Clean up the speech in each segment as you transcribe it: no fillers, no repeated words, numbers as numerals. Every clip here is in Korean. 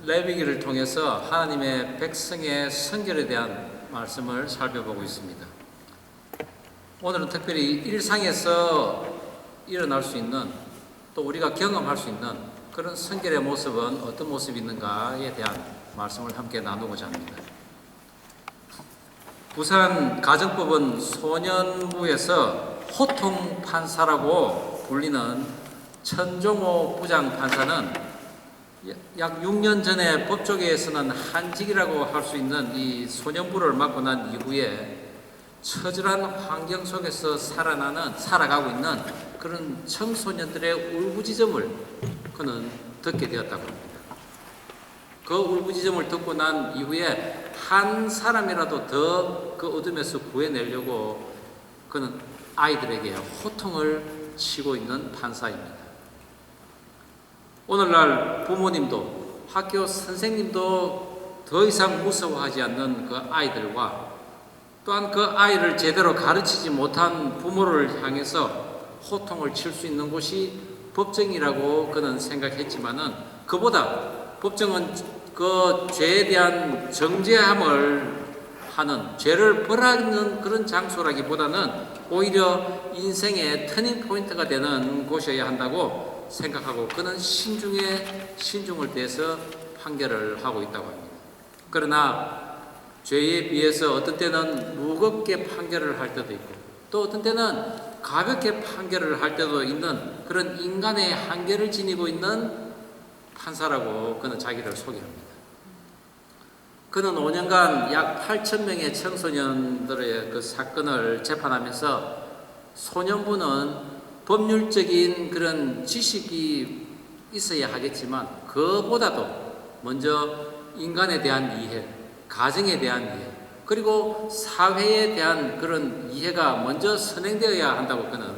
레위기를 통해서 하나님의 백성의 선결에 대한 말씀을 살펴보고 있습니다. 오늘은 특별히 일상에서 일어날 수 있는, 또 우리가 경험할 수 있는 그런 선결의 모습은 어떤 모습이 있는가에 대한 말씀을 함께 나누고자 합니다. 부산 가정법원 소년부에서 호통 판사라고 불리는 천종호 부장 판사는 약 6년 전에 법조계에서는 한직이라고 할 수 있는 이 소년부를 맡고 난 이후에 처절한 환경 속에서 살아가고 있는 그런 청소년들의 울부짖음을 그는 듣게 되었다고 합니다. 그 울부짖음을 듣고 난 이후에 한 사람이라도 더 그 어둠에서 구해내려고 그는 아이들에게 호통을 치고 있는 판사입니다. 오늘날 부모님도 학교 선생님도 더 이상 무서워하지 않는 그 아이들과 또한 그 아이를 제대로 가르치지 못한 부모를 향해서 호통을 칠 수 있는 곳이 법정이라고 그는 생각했지만은, 그보다 법정은 그 죄에 대한 정죄함을 하는, 죄를 벌하는 그런 장소라기보다는 오히려 인생의 터닝 포인트가 되는 곳이어야 한다고 생각하고 그는 신중을 대해서 판결을 하고 있다고 합니다. 그러나 죄에 비해서 어떤 때는 무겁게 판결을 할 때도 있고, 또 어떤 때는 가볍게 판결을 할 때도 있는 그런 인간의 한계를 지니고 있는 판사라고 그는 자기를 소개합니다. 그는 5년간 약 8,000명의 청소년들의 그 사건을 재판하면서 소년부는 법률적인 그런 지식이 있어야 하겠지만 그보다도 먼저 인간에 대한 이해, 가정에 대한 이해, 그리고 사회에 대한 그런 이해가 먼저 선행되어야 한다고 그는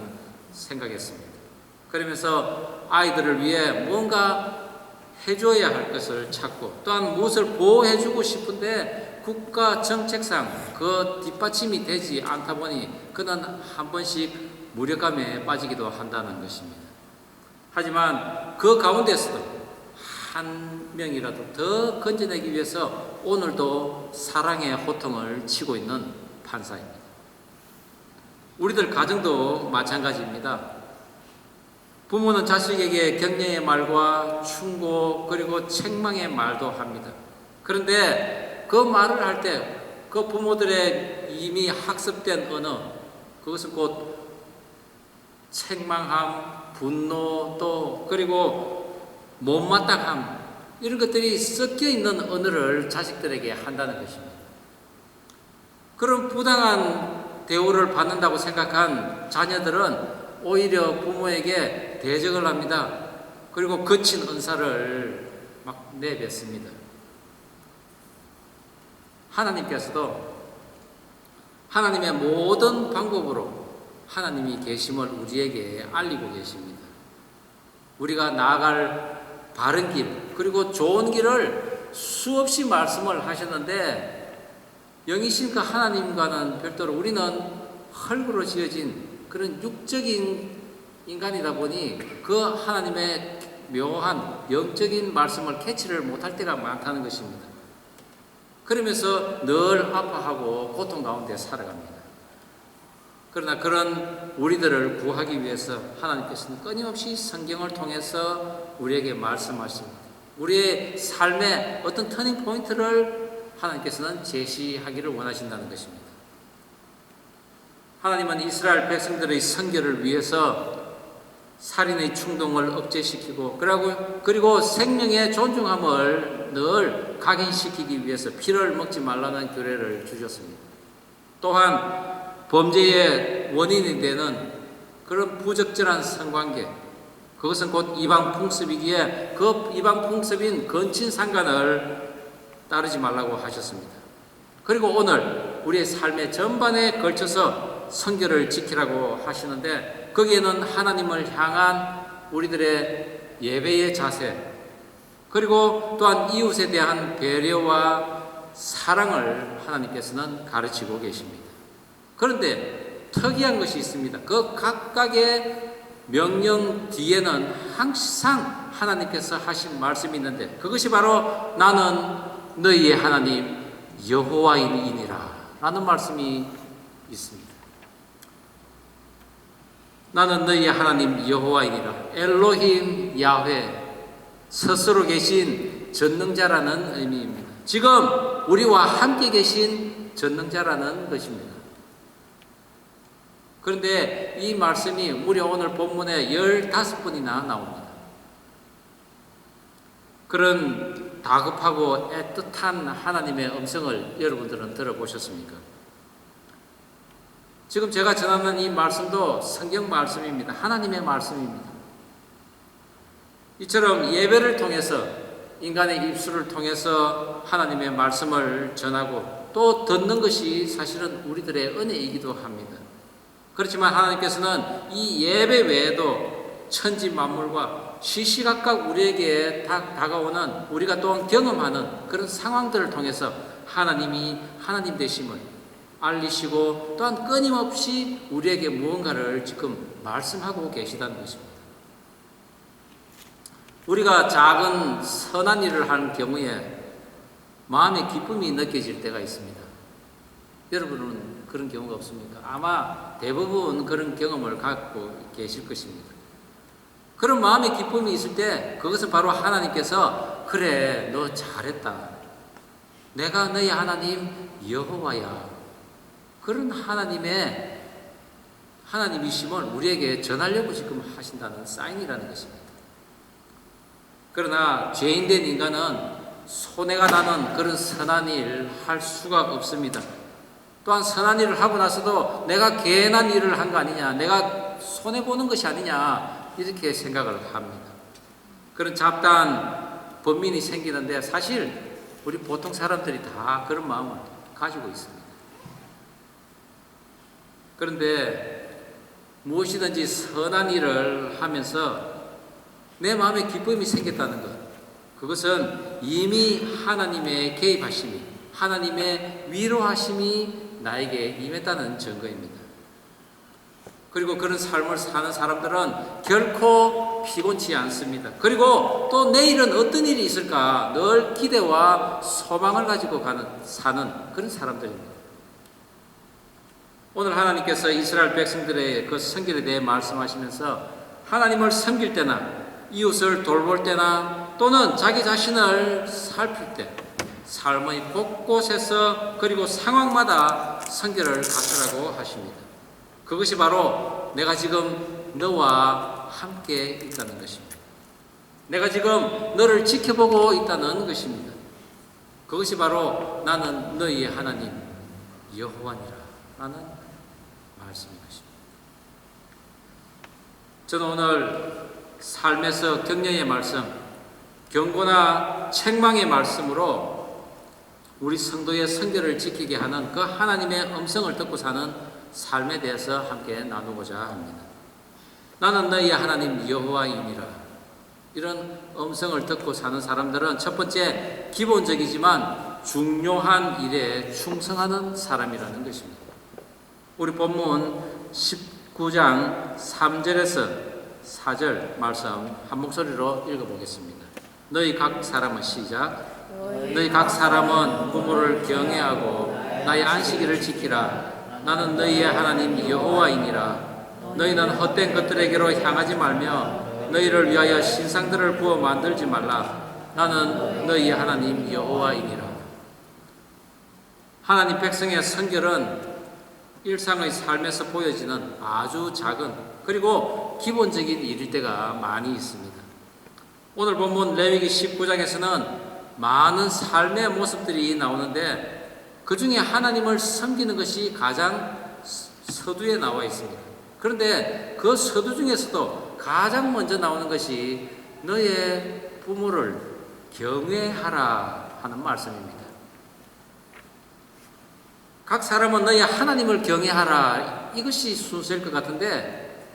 생각했습니다. 그러면서 아이들을 위해 뭔가 해줘야 할 것을 찾고, 또한 무엇을 보호해주고 싶은데 국가 정책상 그 뒷받침이 되지 않다 보니 그는 한 번씩 무력감에 빠지기도 한다는 것입니다. 하지만 그 가운데서도 한 명이라도 더 건져내기 위해서 오늘도 사랑의 호통을 치고 있는 판사입니다. 우리들 가정도 마찬가지입니다. 부모는 자식에게 격려의 말과 충고 그리고 책망의 말도 합니다. 그런데 그 말을 할 때 그 부모들의 이미 학습된 언어, 그것은 곧 책망함, 분노, 또 그리고 못마땅함, 이런 것들이 섞여 있는 언어를 자식들에게 한다는 것입니다. 그런 부당한 대우를 받는다고 생각한 자녀들은 오히려 부모에게 대적을 합니다. 그리고 거친 은사를 막 내뱉습니다. 하나님께서도 하나님의 모든 방법으로 하나님이 계심을 우리에게 알리고 계십니다. 우리가 나아갈 바른 길, 그리고 좋은 길을 수없이 말씀을 하셨는데, 영이신 그 하나님과는 별도로 우리는 흙으로 지어진 그런 육적인 인간이다 보니 그 하나님의 묘한 영적인 말씀을 캐치를 못할 때가 많다는 것입니다. 그러면서 늘 아파하고 고통 가운데 살아갑니다. 그러나 그런 우리들을 구하기 위해서 하나님께서는 끊임없이 성경을 통해서 우리에게 말씀하십니다. 우리의 삶의 어떤 터닝 포인트를 하나님께서는 제시하기를 원하신다는 것입니다. 하나님은 이스라엘 백성들의 선결을 위해서 살인의 충동을 억제시키고 그리고 생명의 존중함을 늘 각인시키기 위해서 피를 먹지 말라는 규례를 주셨습니다. 또한 범죄의 원인이 되는 그런 부적절한 성관계, 그것은 곧 이방 풍습이기에 그 이방 풍습인 건친상간을 따르지 말라고 하셨습니다. 그리고 오늘 우리의 삶의 전반에 걸쳐서 선결을 지키라고 하시는데, 거기에는 하나님을 향한 우리들의 예배의 자세, 그리고 또한 이웃에 대한 배려와 사랑을 하나님께서는 가르치고 계십니다. 그런데 특이한 것이 있습니다. 그 각각의 명령 뒤에는 항상 하나님께서 하신 말씀이 있는데 그것이 바로 나는 너희의 하나님 여호와이니라 라는 말씀이 있습니다. 나는 너희의 하나님 여호와이니라. 엘로힘 야훼, 스스로 계신 전능자라는 의미입니다. 지금 우리와 함께 계신 전능자라는 것입니다. 그런데 이 말씀이 무려 오늘 본문에 15번이나 나옵니다. 그런 다급하고 애틋한 하나님의 음성을 여러분들은 들어보셨습니까? 지금 제가 전하는 이 말씀도 성경 말씀입니다. 하나님의 말씀입니다. 이처럼 예배를 통해서 인간의 입술을 통해서 하나님의 말씀을 전하고 또 듣는 것이 사실은 우리들의 은혜이기도 합니다. 그렇지만 하나님께서는 이 예배 외에도 천지 만물과 시시각각 우리에게 다가오는 우리가 또한 경험하는 그런 상황들을 통해서 하나님이 하나님 되심을 알리시고 또한 끊임없이 우리에게 무언가를 지금 말씀하고 계시다는 것입니다. 우리가 작은 선한 일을 하는 경우에 마음의 기쁨이 느껴질 때가 있습니다. 여러분은 그런 경우가 없습니까? 아마 대부분 그런 경험을 갖고 계실 것입니다. 그런 마음의 기쁨이 있을 때 그것은 바로 하나님께서 그래 너 잘했다. 내가 너희 하나님 여호와야. 그런 하나님이심을 우리에게 전하려고 지금 하신다는 사인이라는 것입니다. 그러나 죄인된 인간은 손해가 나는 그런 선한 일 할 수가 없습니다. 또한 선한 일을 하고 나서도 내가 괜한 일을 한 거 아니냐, 내가 손해보는 것이 아니냐 이렇게 생각을 합니다. 그런 잡다한 번민이 생기는데 사실 우리 보통 사람들이 다 그런 마음을 가지고 있습니다. 그런데 무엇이든지 선한 일을 하면서 내 마음에 기쁨이 생겼다는 것, 그것은 이미 하나님의 개입하심이, 하나님의 위로하심이 나에게 임했다는 증거입니다. 그리고 그런 삶을 사는 사람들은 결코 피곤치 않습니다. 그리고 또 내일은 어떤 일이 있을까 늘 기대와 소망을 가지고 사는 그런 사람들입니다. 오늘 하나님께서 이스라엘 백성들의 그 성결에 대해 말씀하시면서 하나님을 섬길 때나 이웃을 돌볼 때나 또는 자기 자신을 살필 때 삶의 곳곳에서 그리고 상황마다 성결을 갖추라고 하십니다. 그것이 바로 내가 지금 너와 함께 있다는 것입니다. 내가 지금 너를 지켜보고 있다는 것입니다. 그것이 바로 나는 너희의 하나님 여호와니라 라는 말씀인 것입니다. 저는 오늘 삶에서 격려의 말씀, 경고나 책망의 말씀으로 우리 성도의 성결을 지키게 하는 그 하나님의 음성을 듣고 사는 삶에 대해서 함께 나누고자 합니다. 나는 너희의 하나님 여호와이니라. 이런 음성을 듣고 사는 사람들은 첫 번째 기본적이지만 중요한 일에 충성하는 사람이라는 것입니다. 우리 본문 19장 3절에서 4절 말씀 한 목소리로 읽어보겠습니다. 너희 각 사람은 시작. 너희 각 사람은 부모를 경외하고 나의 안식일을 지키라. 나는 너희의 하나님 여호와이니라. 너희는 헛된 것들에게로 향하지 말며 너희를 위하여 신상들을 부어 만들지 말라. 나는 너희의 하나님 여호와이니라. 하나님 백성의 성결은 일상의 삶에서 보여지는 아주 작은 그리고 기본적인 일일 때가 많이 있습니다. 오늘 본문 레위기 19장에서는 많은 삶의 모습들이 나오는데 그 중에 하나님을 섬기는 것이 가장 서두에 나와 있습니다. 그런데 그 서두 중에서도 가장 먼저 나오는 것이 너의 부모를 경외하라 하는 말씀입니다. 각 사람은 너희 하나님을 경외하라 이것이 순서일 것 같은데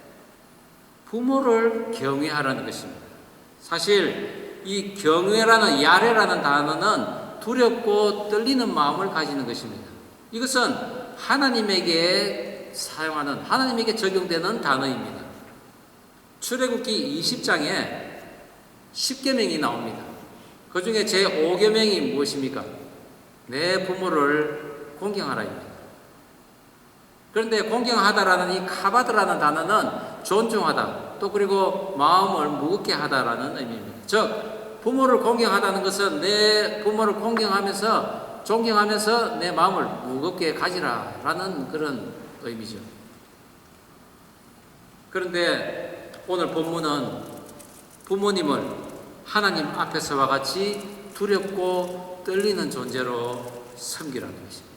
부모를 경외하라는 것입니다. 사실 이 경외라는 야레라는 단어는 두렵고 떨리는 마음을 가지는 것입니다. 이것은 하나님에게 사용하는 하나님에게 적용되는 단어입니다. 출애굽기 20장에 10계명이 나옵니다. 그 중에 제5계명이 무엇입니까? 내 부모를 공경하라입니다. 그런데 공경하다라는 이 카바드라는 단어는 존중하다, 또 그리고 마음을 무겁게 하다라는 의미입니다. 즉 부모를 공경하다는 것은 내 부모를 공경하면서 존경하면서 내 마음을 무겁게 가지라라는 그런 의미죠. 그런데 오늘 본문은 부모님을 하나님 앞에서와 같이 두렵고 떨리는 존재로 섬기라는 것입니다.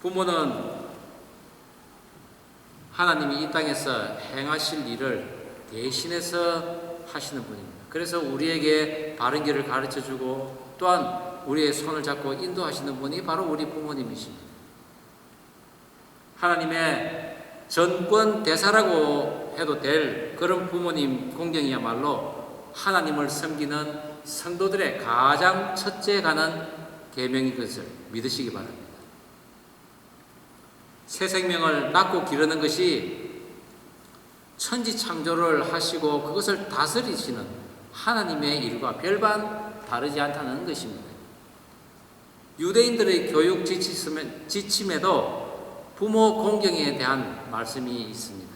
부모는 하나님이 이 땅에서 행하실 일을 대신해서 하시는 분입니다. 그래서 우리에게 바른 길을 가르쳐주고 또한 우리의 손을 잡고 인도하시는 분이 바로 우리 부모님이십니다. 하나님의 전권 대사라고 해도 될 그런 부모님 공경이야말로 하나님을 섬기는 성도들의 가장 첫째 가는 계명인 것을 믿으시기 바랍니다. 새 생명을 낳고 기르는 것이 천지 창조를 하시고 그것을 다스리시는 하나님의 일과 별반 다르지 않다는 것입니다. 유대인들의 교육 지침에도 부모 공경에 대한 말씀이 있습니다.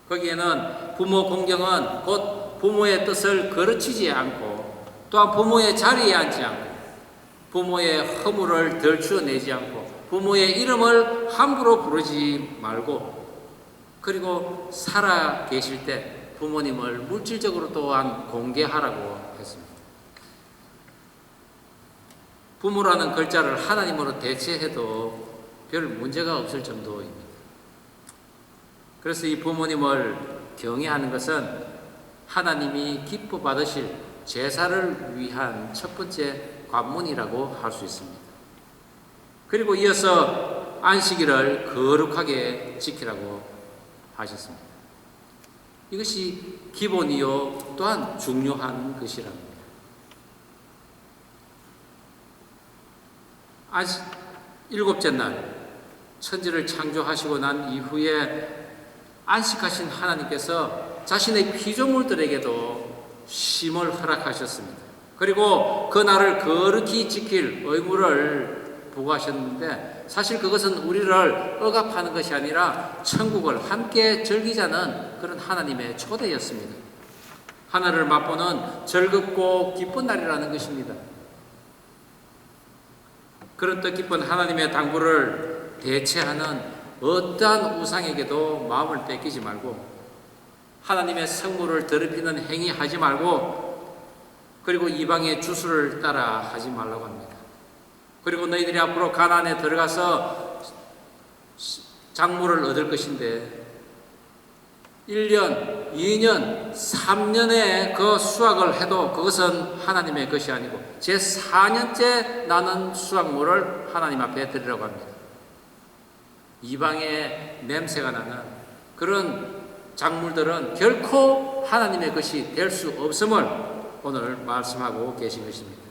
거기에는 부모 공경은 곧 부모의 뜻을 거르치지 않고 또한 부모의 자리에 앉지 않고 부모의 허물을 덜추어내지 않고 부모의 이름을 함부로 부르지 말고 그리고 살아 계실 때 부모님을 물질적으로 또한 공개하라고 했습니다. 부모라는 글자를 하나님으로 대체해도 별 문제가 없을 정도입니다. 그래서 이 부모님을 경외하는 것은 하나님이 기뻐 받으실 제사를 위한 첫 번째 관문이라고 할 수 있습니다. 그리고 이어서 안식일을 거룩하게 지키라고 하셨습니다. 이것이 기본이요 또한 중요한 것이랍니다. 일곱째 날 천지를 창조하시고 난 이후에 안식하신 하나님께서 자신의 피조물들에게도 쉼을 허락하셨습니다. 그리고 그 날을 거룩히 지킬 의무를 부과하셨는데 사실 그것은 우리를 억압하는 것이 아니라 천국을 함께 즐기자는 그런 하나님의 초대였습니다. 하늘을 맛보는 즐겁고 기쁜 날이라는 것입니다. 그런 뜻깊은 하나님의 당부를 대체하는 어떠한 우상에게도 마음을 뺏기지 말고 하나님의 성물을 더럽히는 행위 하지 말고 그리고 이방의 주수를 따라 하지 말라고 합니다. 그리고 너희들이 앞으로 가나안에 들어가서 작물을 얻을 것인데 1년, 2년, 3년의 그 수확을 해도 그것은 하나님의 것이 아니고 제 4년째 나는 수확물을 하나님 앞에 드리라고 합니다. 이방의 냄새가 나는 그런 작물들은 결코 하나님의 것이 될 수 없음을 오늘 말씀하고 계신 것입니다.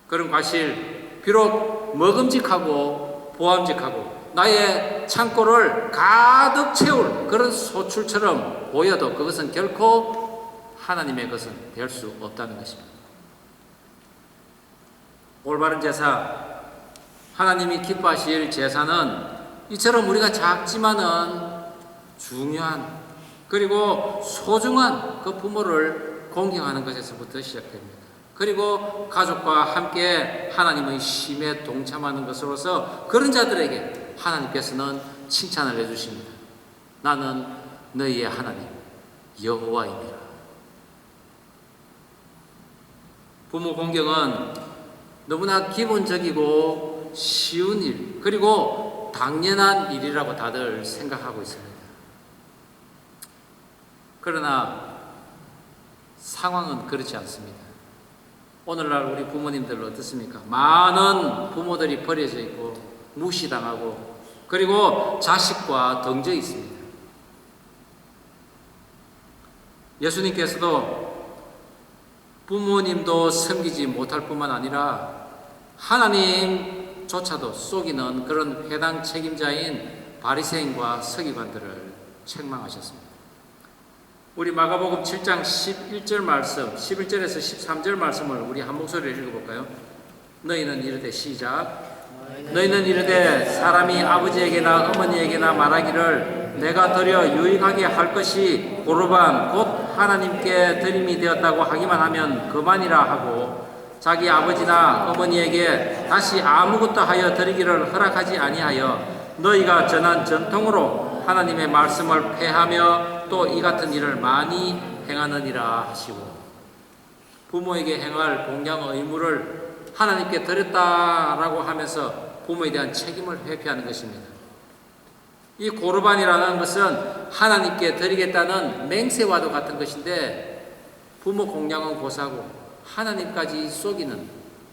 그런 과실, 비록 먹음직하고 보암직하고 나의 창고를 가득 채울 그런 소출처럼 보여도 그것은 결코 하나님의 것은 될 수 없다는 것입니다. 올바른 제사, 하나님이 기뻐하실 제사는 이처럼 우리가 작지만은 중요한 그리고 소중한 그 부모를 공경하는 것에서부터 시작됩니다. 그리고 가족과 함께 하나님의 쉼에 동참하는 것으로서 그런 자들에게 하나님께서는 칭찬을 해주십니다. 나는 너희의 하나님 여호와이니라. 부모 공경은 너무나 기본적이고 쉬운 일 그리고 당연한 일이라고 다들 생각하고 있습니다. 그러나 상황은 그렇지 않습니다. 오늘날 우리 부모님들 어떻습니까? 많은 부모들이 버려져 있고 무시당하고 그리고 자식과 덩져 있습니다. 예수님께서도 부모님도 섬기지 못할 뿐만 아니라 하나님조차도 속이는 그런 회당 책임자인 바리새인과 서기관들을 책망하셨습니다. 우리 마가복음 7장 11절 말씀, 11절에서 13절 말씀을 우리 한 목소리로 읽어볼까요? 너희는 이르되 시작. 너희는 이르되 사람이 아버지에게나 어머니에게나 말하기를 내가 드려 유익하게 할 것이 고르반 곧 하나님께 드림이 되었다고 하기만 하면 그만이라 하고 자기 아버지나 어머니에게 다시 아무것도 하여 드리기를 허락하지 아니하여 너희가 전한 전통으로 하나님의 말씀을 폐하며 또 이 같은 일을 많이 행하느니라 하시고, 부모에게 행할 공양 의무를 하나님께 드렸다라고 하면서 부모에 대한 책임을 회피하는 것입니다. 이 고르반이라는 것은 하나님께 드리겠다는 맹세와도 같은 것인데, 부모 공양은 고사고 하나님까지 속이는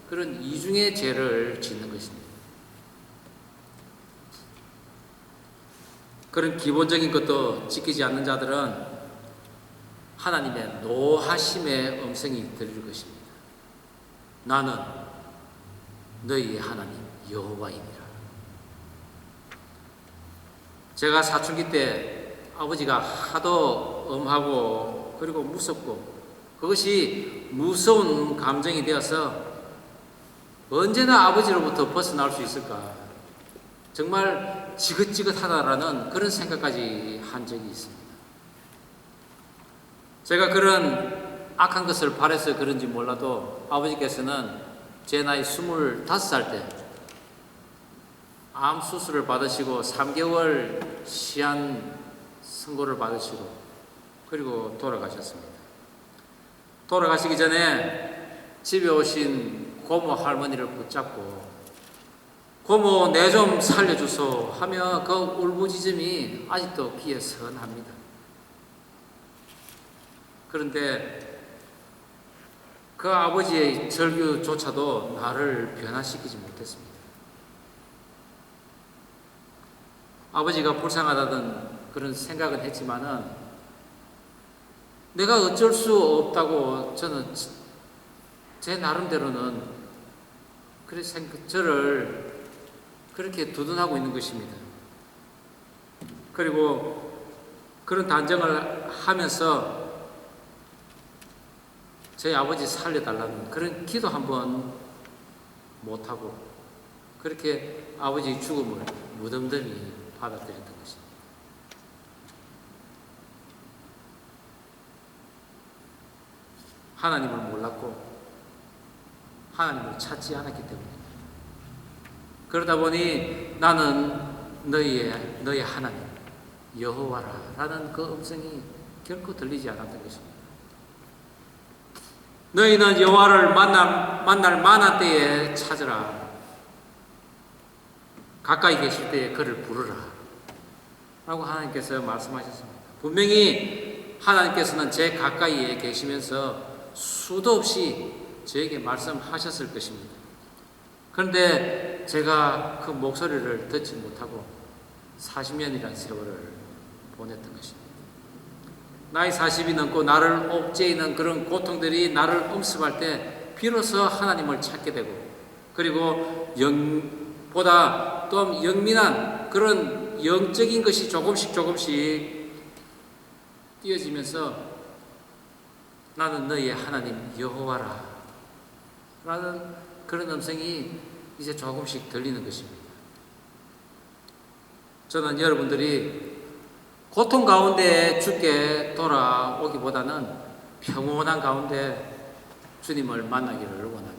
그런 이중의 죄를 짓는 것입니다. 그런 기본적인 것도 지키지 않는 자들은 하나님의 노하심의 음성이 들릴 것입니다. 나는 너희의 하나님 여호와이니라. 제가 사춘기 때 아버지가 하도 엄하고 그리고 무섭고 그것이 무서운 감정이 되어서 언제나 아버지로부터 벗어날 수 있을까, 정말 지긋지긋하다라는 그런 생각까지 한 적이 있습니다. 제가 그런 악한 것을 바라서 그런지 몰라도 아버지께서는 제 나이 25살 때 암 수술을 받으시고 3개월 시한 선고를 받으시고 그리고 돌아가셨습니다. 돌아가시기 전에 집에 오신 고모 할머니를 붙잡고 고모 내 좀 살려주소 하며 그 울부짖음이 아직도 귀에 선합니다. 그런데 그 아버지의 절규조차도 나를 변화시키지 못했습니다. 아버지가 불쌍하다던 그런 생각은 했지만은 내가 어쩔 수 없다고 저는 제 나름대로는 그래서 저를 그렇게 두둔하고 있는 것입니다. 그리고 그런 단정을 하면서 저희 아버지 살려달라는 그런 기도 한번 못하고 그렇게 아버지의 죽음을 무덤덤히 받아들였던 것입니다. 하나님을 몰랐고 하나님을 찾지 않았기 때문입니다. 그러다 보니 나는 너희의 하나님 여호와라 라는 그 음성이 결코 들리지 않았던 것입니다. 너희는 여호와를 만날 만한 때에 찾으라. 가까이 계실 때에 그를 부르라 라고 하나님께서 말씀하셨습니다. 분명히 하나님께서는 제 가까이에 계시면서 수도 없이 저에게 말씀하셨을 것입니다. 그런데 제가 그 목소리를 듣지 못하고 40년이라는 세월을 보냈던 것입니다. 나이 40이 넘고 나를 옥죄이는 그런 고통들이 나를 엄습할 때 비로소 하나님을 찾게 되고, 그리고 보다 또 영민한 그런 영적인 것이 조금씩 띄어지면서 나는 너희의 하나님 여호와라 라는 그런 음성이 이제 조금씩 들리는 것입니다. 저는 여러분들이 고통 가운데 주께 돌아오기보다는 평온한 가운데 주님을 만나기를 원합니다.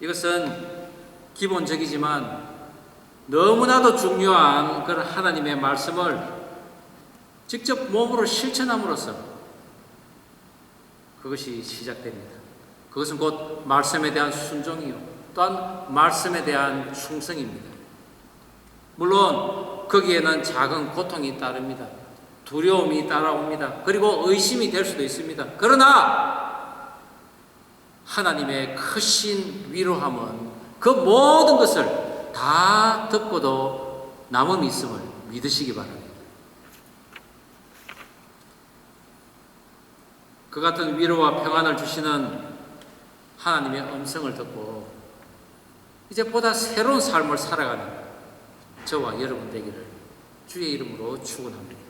이것은 기본적이지만 너무나도 중요한 그런 하나님의 말씀을 직접 몸으로 실천함으로써 그것이 시작됩니다. 그것은 곧 말씀에 대한 순종이요, 또한 말씀에 대한 충성입니다. 물론 거기에는 작은 고통이 따릅니다. 두려움이 따라옵니다. 그리고 의심이 될 수도 있습니다. 그러나 하나님의 크신 위로함은 그 모든 것을 다 듣고도 남음이 있음을 믿으시기 바랍니다. 그 같은 위로와 평안을 주시는 하나님의 음성을 듣고 이제 보다 새로운 삶을 살아가는 저와 여러분 되기를 주의 이름으로 축원합니다.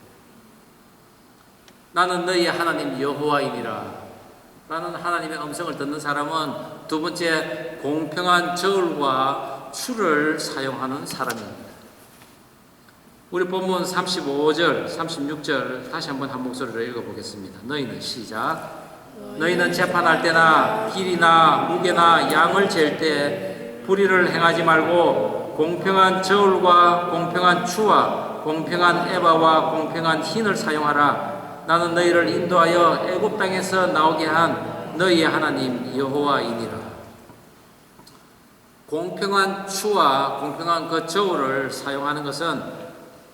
나는 너희의 하나님 여호와이니라 라는 하나님의 음성을 듣는 사람은 두 번째, 공평한 저울과 추를 사용하는 사람입니다. 우리 본문 35절, 36절 다시 한번 한 목소리로 읽어보겠습니다. 너희는 시작. 너희는 재판할 때나 길이나 무게나 양을 잴 때 불의를 행하지 말고 공평한 저울과 공평한 추와 공평한 에바와 공평한 흰을 사용하라. 나는 너희를 인도하여 애굽 땅에서 나오게 한 너희의 하나님 여호와이니라. 공평한 추와 공평한 그 저울을 사용하는 것은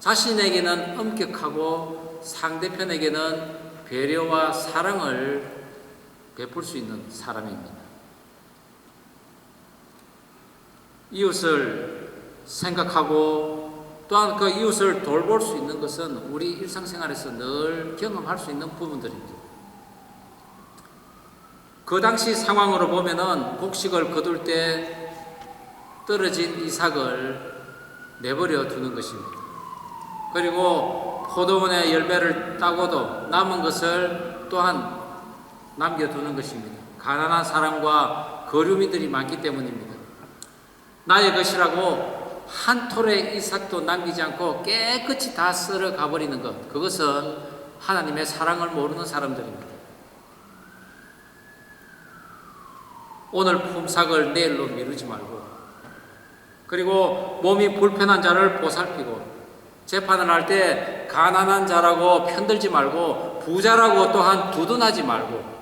자신에게는 엄격하고 상대편에게는 배려와 사랑을 베풀 수 있는 사람입니다. 이웃을 생각하고 또한 그 이웃을 돌볼 수 있는 것은 우리 일상생활에서 늘 경험할 수 있는 부분들입니다. 그 당시 상황으로 보면은 곡식을 거둘 때 떨어진 이삭을 내버려 두는 것입니다. 그리고 포도원의 열매를 따고도 남은 것을 또한 남겨두는 것입니다. 가난한 사람과 거류민들이 많기 때문입니다. 나의 것이라고 한 톨의 이삭도 남기지 않고 깨끗이 다 쓸어 가버리는 것, 그것은 하나님의 사랑을 모르는 사람들입니다. 오늘 품삯을 내일로 미루지 말고, 그리고 몸이 불편한 자를 보살피고, 재판을 할 때 가난한 자라고 편들지 말고 부자라고 또한 두둔하지 말고,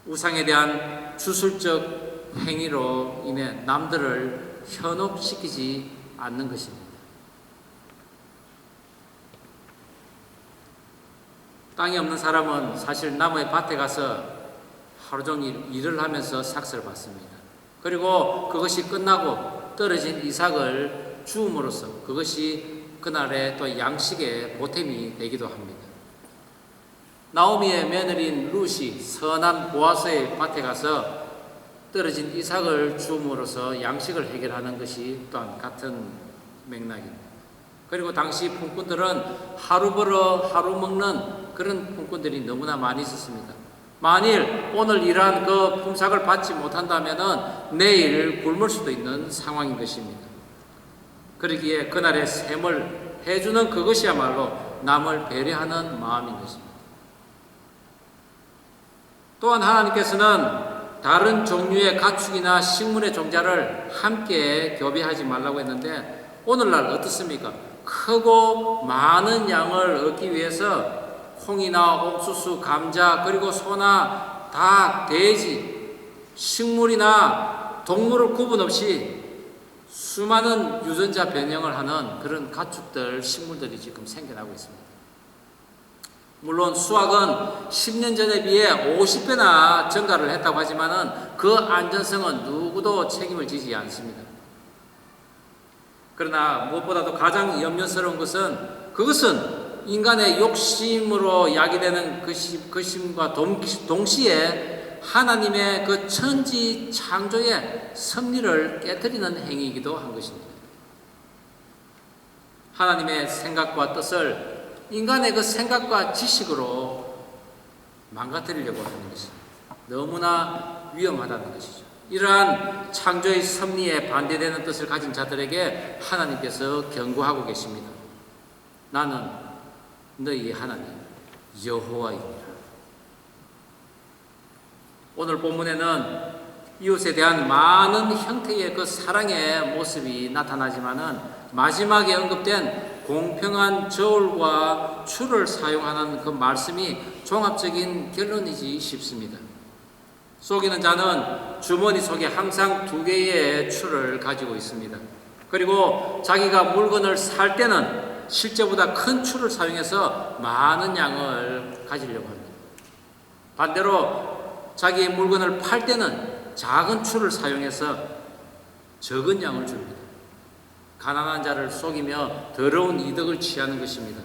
우상에 대한 주술적 행위로 인해 남들을 현혹시키지 않는 것입니다. 땅이 없는 사람은 사실 나무의 밭에 가서 하루 종일 일을 하면서 삭스를 받습니다. 그리고 그것이 끝나고 떨어진 이삭을 주움으로써 그것이 그날의 또 양식의 보탬이 되기도 합니다. 나오미의 며느리인 룻이 선한 보아스의 밭에 가서 떨어진 이삭을 주움으로써 양식을 해결하는 것이 또한 같은 맥락입니다. 그리고 당시 품꾼들은 하루 벌어 하루 먹는 그런 품꾼들이 너무나 많이 있었습니다. 만일 오늘 일한 그 품삯을 받지 못한다면 내일 굶을 수도 있는 상황인 것입니다. 그러기에 그날의 셈을 해주는 그것이야말로 남을 배려하는 마음인 것입니다. 또한 하나님께서는 다른 종류의 가축이나 식물의 종자를 함께 교배하지 말라고 했는데 오늘날 어떻습니까? 크고 많은 양을 얻기 위해서 콩이나 옥수수, 감자, 그리고 소나 닭, 돼지, 식물이나 동물을 구분 없이 수많은 유전자 변형을 하는 그런 가축들, 식물들이 지금 생겨나고 있습니다. 물론 수확은 10년 전에 비해 50배나 증가를 했다고 하지만은 그 안전성은 누구도 책임을 지지 않습니다. 그러나 무엇보다도 가장 염려스러운 것은 그것은 인간의 욕심으로 야기되는 것임과 동시에 하나님의 그 천지 창조의 섭리를 깨뜨리는 행위이기도 한 것입니다. 하나님의 생각과 뜻을 인간의 그 생각과 지식으로 망가뜨리려고 하는 것입니다. 너무나 위험하다는 것이죠. 이러한 창조의 섭리에 반대되는 뜻을 가진 자들에게 하나님께서 경고하고 계십니다. 나는 너희의 하나님 여호와이니라. 오늘 본문에는 이웃에 대한 많은 형태의 그 사랑의 모습이 나타나지만은 마지막에 언급된 공평한 저울과 추를 사용하는 그 말씀이 종합적인 결론이지 싶습니다. 속이는 자는 주머니 속에 항상 2개의 추를 가지고 있습니다. 그리고 자기가 물건을 살 때는 실제보다 큰 추를 사용해서 많은 양을 가지려고 합니다. 반대로 자기의 물건을 팔 때는 작은 추를 사용해서 적은 양을 줍니다. 가난한 자를 속이며 더러운 이득을 취하는 것입니다.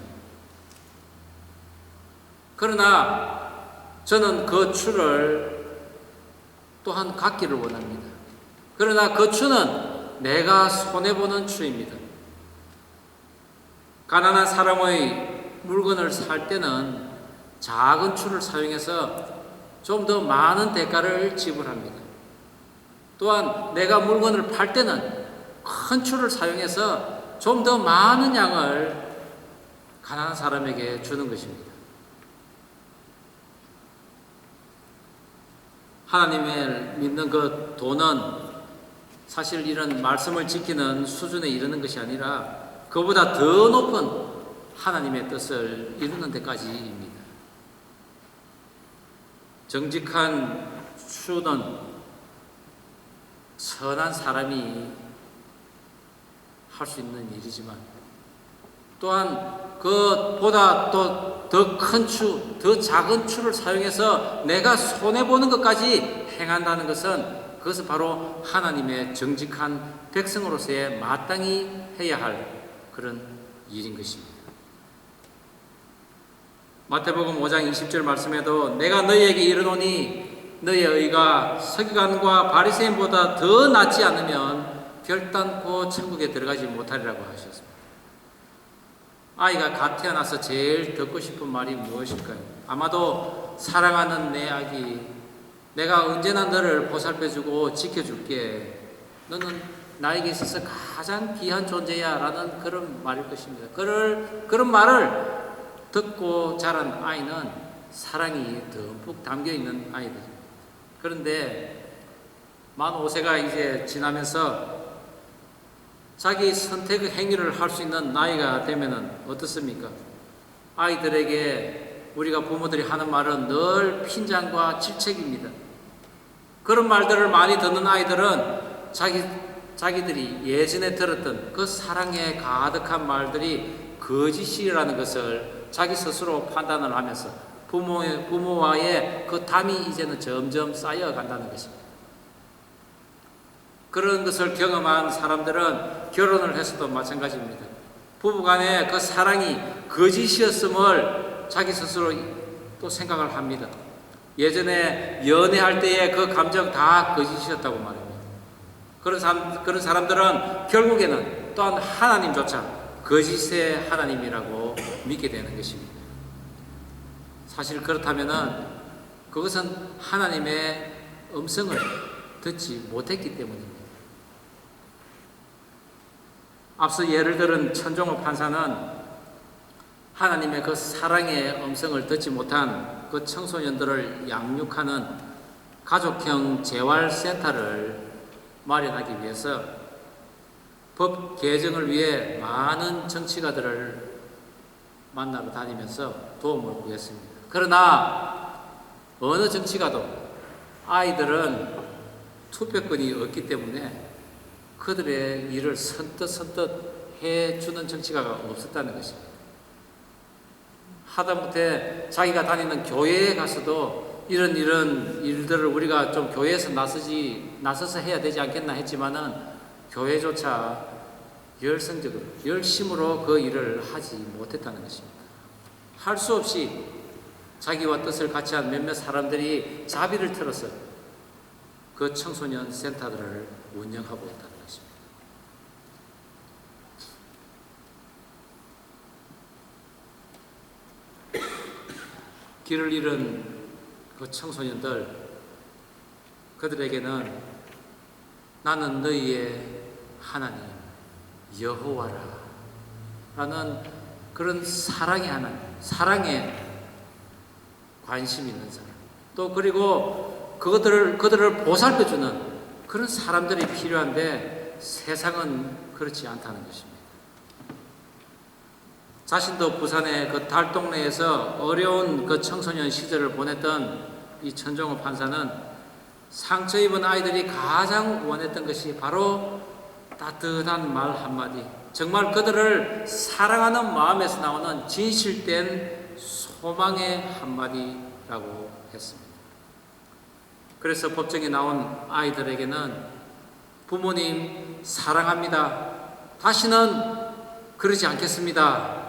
그러나 저는 그 추를 또한 갖기를 원합니다. 그러나 그 추는 내가 손해보는 추입니다. 가난한 사람의 물건을 살 때는 작은 추를 사용해서 좀 더 많은 대가를 지불합니다. 또한 내가 물건을 팔 때는 큰 추를 사용해서 좀 더 많은 양을 가난한 사람에게 주는 것입니다. 하나님을 믿는 그 도는 사실 이런 말씀을 지키는 수준에 이르는 것이 아니라 그보다 더 높은 하나님의 뜻을 이루는 데까지입니다. 정직한 추는 선한 사람이 할 수 있는 일이지만 또한 그보다 또 더 큰 추, 더 작은 추를 사용해서 내가 손해보는 것까지 행한다는 것은 그것은 바로 하나님의 정직한 백성으로서의 마땅히 해야 할 그런 일인 것입니다. 마태복음 5장 20절 말씀에도 내가 너희에게 이르노니 너희의 의가 서기관과 바리새인보다 더 낫지 않으면 결단코 천국에 들어가지 못하리라고 하셨습니다. 아이가 갓 태어나서 제일 듣고 싶은 말이 무엇일까요? 아마도 사랑하는 내 아기, 내가 언제나 너를 보살펴주고 지켜줄게. 너는 나에게 있어서 가장 귀한 존재야 라는 그런 말일 것입니다. 그런 말을 듣고 자란 아이는 사랑이 듬뿍 담겨있는 아이들입니다. 그런데 만 5세가 이제 지나면서 자기 선택 행위를 할 수 있는 나이가 되면은 어떻습니까? 아이들에게 우리가 부모들이 하는 말은 늘 핀잔과 질책입니다. 그런 말들을 많이 듣는 아이들은 자기들이 예전에 들었던 그 사랑에 가득한 말들이 거짓이라는 것을 자기 스스로 판단을 하면서 부모와의 그 담이 이제는 점점 쌓여간다는 것입니다. 그런 것을 경험한 사람들은 결혼을 해서도 마찬가지입니다. 부부간의 그 사랑이 거짓이었음을 자기 스스로 또 생각을 합니다. 예전에 연애할 때의 그 감정 다 거짓이었다고 말합니다. 그런 사람들은 결국에는 또한 하나님조차 거짓의 하나님이라고 믿게 되는 것입니다. 사실 그렇다면은 그것은 하나님의 음성을 듣지 못했기 때문입니다. 앞서 예를 들은 천종호 판사는 하나님의 그 사랑의 음성을 듣지 못한 그 청소년들을 양육하는 가족형 재활센터를 마련하기 위해서 법 개정을 위해 많은 정치가들을 만나러 다니면서 도움을 구했습니다. 그러나 어느 정치가도 아이들은 투표권이 없기 때문에 그들의 일을 선뜻 해주는 정치가가 없었다는 것입니다. 하다못해 자기가 다니는 교회에 가서도 이런 일들을 우리가 좀 교회에서 나서서 해야 되지 않겠나 했지만은 교회조차 열성적으로 열심으로 그 일을 하지 못했다는 것입니다. 할 수 없이 자기와 뜻을 같이 한 몇몇 사람들이 자비를 틀어서 그 청소년 센터들을 운영하고 있다는 것입니다. 길을 잃은 그 청소년들, 그들에게는 나는 너희의 하나님 여호와라 라는 그런 사랑의 하나님, 사랑에 관심 있는 사람, 또 그리고 그들을 보살펴주는 그런 사람들이 필요한데 세상은 그렇지 않다는 것입니다. 자신도 부산의 그 달동네에서 어려운 그 청소년 시절을 보냈던 이 천종호 판사는 상처 입은 아이들이 가장 원했던 것이 바로 따뜻한 말 한마디, 정말 그들을 사랑하는 마음에서 나오는 진실된 소망의 한마디라고 했습니다. 그래서 법정에 나온 아이들에게는 부모님 사랑합니다. 다시는 그러지 않겠습니다.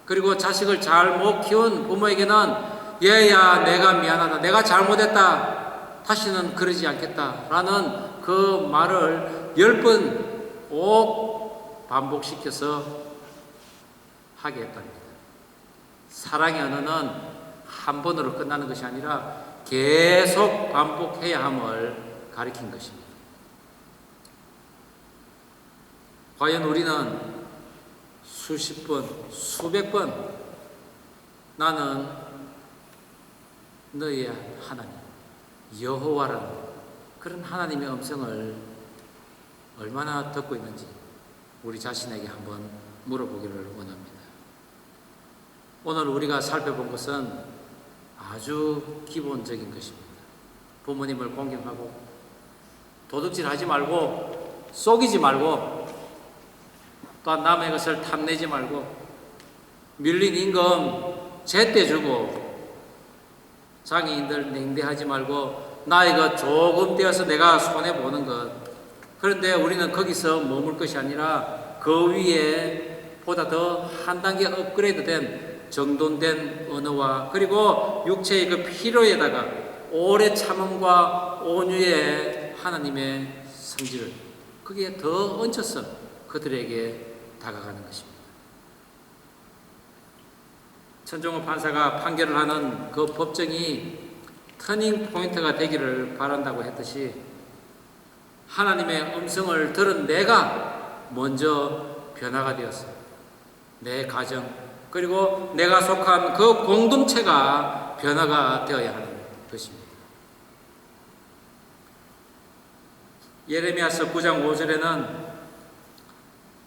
그리고 자식을 잘 못 키운 부모에게는 얘야 내가 미안하다. 내가 잘못했다. 다시는 그러지 않겠다. 라는 그 말을 10번 꼭 반복시켜서 하게 했답니다. 사랑의 언어는 한 번으로 끝나는 것이 아니라 계속 반복해야 함을 가리킨 것입니다. 과연 우리는 수십 번, 수백 번 나는 너희의 하나님, 여호와라는 그런 하나님의 음성을 얼마나 듣고 있는지 우리 자신에게 한번 물어보기를 원합니다. 오늘 우리가 살펴본 것은 아주 기본적인 것입니다. 부모님을 공경하고 도둑질하지 말고 속이지 말고 또한 남의 것을 탐내지 말고 밀린 임금 제때 주고 장애인들 냉대하지 말고 나의 것 조금 떼어서 내가 손해보는 것. 그런데 우리는 거기서 머물 것이 아니라 그 위에 보다 더 한 단계 업그레이드된 정돈된 언어와 그리고 육체의 그 필요에다가 오래 참음과 온유의 하나님의 성질을 거기에 더 얹혀서 그들에게 다가가는 것입니다. 천정호 판사가 판결을 하는 그 법정이 터닝 포인트가 되기를 바란다고 했듯이 하나님의 음성을 들은 내가 먼저 변화가 되었어. 내 가정 그리고 내가 속한 그 공동체가 변화가 되어야 하는 것입니다. 예레미야서 9장 5절에는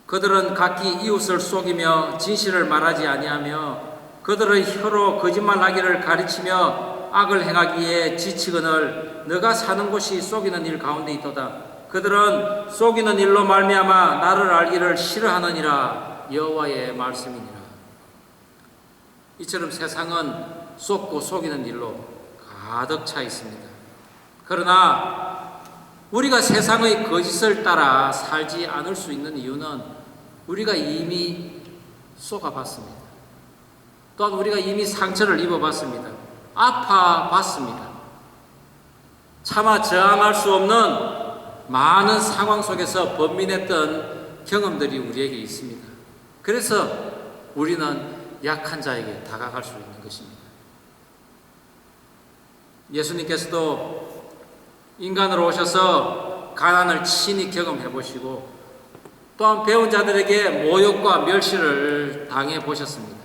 그들은 각기 이웃을 속이며 진실을 말하지 아니하며 그들의 혀로 거짓말하기를 가르치며 악을 행하기에 지치거늘 너가 사는 곳이 속이는 일 가운데 있도다. 그들은 속이는 일로 말미암아 나를 알기를 싫어하느니라. 여호와의 말씀이니라. 이처럼 세상은 속고 속이는 일로 가득 차 있습니다. 그러나 우리가 세상의 거짓을 따라 살지 않을 수 있는 이유는 우리가 이미 속아봤습니다. 또한 우리가 이미 상처를 입어봤습니다. 아파봤습니다. 차마 저항할 수 없는 많은 상황 속에서 번민했던 경험들이 우리에게 있습니다. 그래서 우리는 약한 자에게 다가갈 수 있는 것입니다. 예수님께서도 인간으로 오셔서 가난을 친히 경험해 보시고 또한 배운 자들에게 모욕과 멸시를 당해 보셨습니다.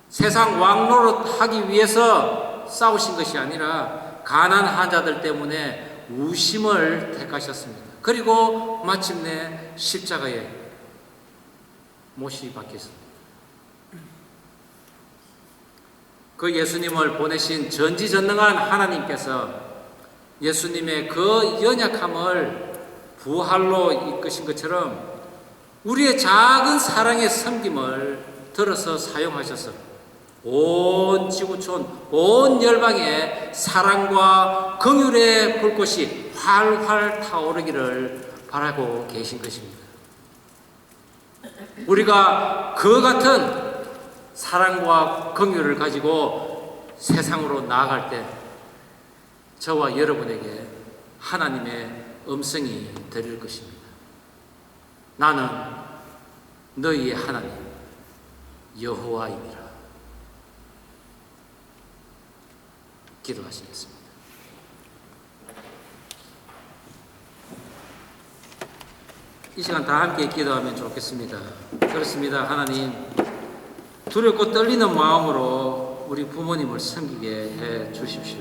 세상 왕노릇 하기 위해서 싸우신 것이 아니라 가난한 자들 때문에 우심을 택하셨습니다. 그리고 마침내 십자가에 못이 박혔습니다. 그 예수님을 보내신 전지전능한 하나님께서 예수님의 그 연약함을 부활로 이끄신 것처럼 우리의 작은 사랑의 섬김을 들어서 사용하셔서 온 지구촌, 온 열방에 사랑과 긍휼의 불꽃이 활활 타오르기를 바라고 계신 것입니다. 우리가 그 같은 사랑과 긍휼을 가지고 세상으로 나아갈 때 저와 여러분에게 하나님의 음성이 들릴 것입니다. 나는 너희의 하나님 여호와이니라. 기도하시겠습니다. 이 시간 다 함께 기도하면 좋겠습니다. 그렇습니다. 하나님, 두렵고 떨리는 마음으로 우리 부모님을 섬기게 해 주십시오.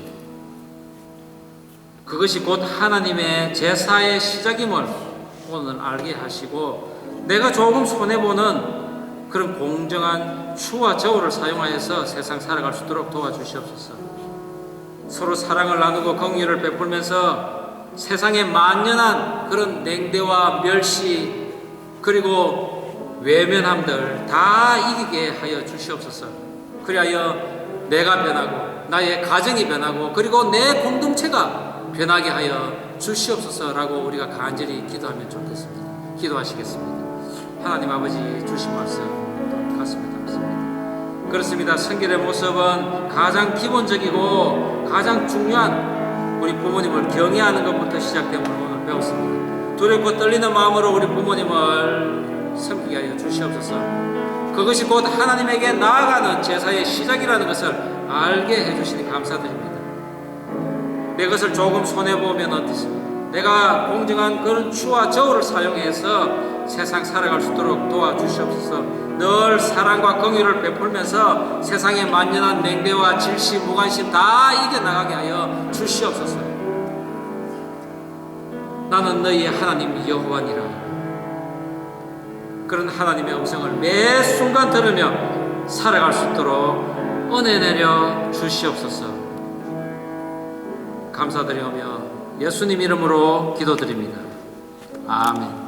그것이 곧 하나님의 제사의 시작임을 오늘 알게 하시고 내가 조금 손해보는 그런 공정한 추와 저울을 사용하여서 세상 살아갈 수 있도록 도와주시옵소서. 서로 사랑을 나누고 긍휼을 베풀면서 세상의 만연한 그런 냉대와 멸시 그리고 외면함들 다 이기게 하여 주시옵소서. 그리하여 내가 변하고 나의 가정이 변하고 그리고 내 공동체가 변하게 하여 주시옵소서라고 우리가 간절히 기도하면 좋겠습니다. 기도하시겠습니다. 하나님 아버지 주신 말씀 가슴에 담습니다. 그렇습니다. 성결의 모습은 가장 기본적이고 가장 중요한 우리 부모님을 경외하는 것부터 시작됨을 오늘 배웠습니다. 두렵고 떨리는 마음으로 우리 부모님을 섬기게 하여 주시옵소서. 그것이 곧 하나님에게 나아가는 제사의 시작이라는 것을 알게 해주시니 감사드립니다. 내 것을 조금 손해보면 어떻습니까? 내가 공정한 그런 추와 저울을 사용해서 세상 살아갈 수 있도록 도와주시옵소서. 늘 사랑과 긍휼을 베풀면서 세상의 만연한 냉대와 질시, 무관심 다 이겨나가게 하여 주시옵소서. 나는 너희의 하나님 여호와니라. 그런 하나님의 음성을 매 순간 들으며 살아갈 수 있도록 은혜 내려 주시옵소서. 감사드리오며 예수님 이름으로 기도드립니다. 아멘.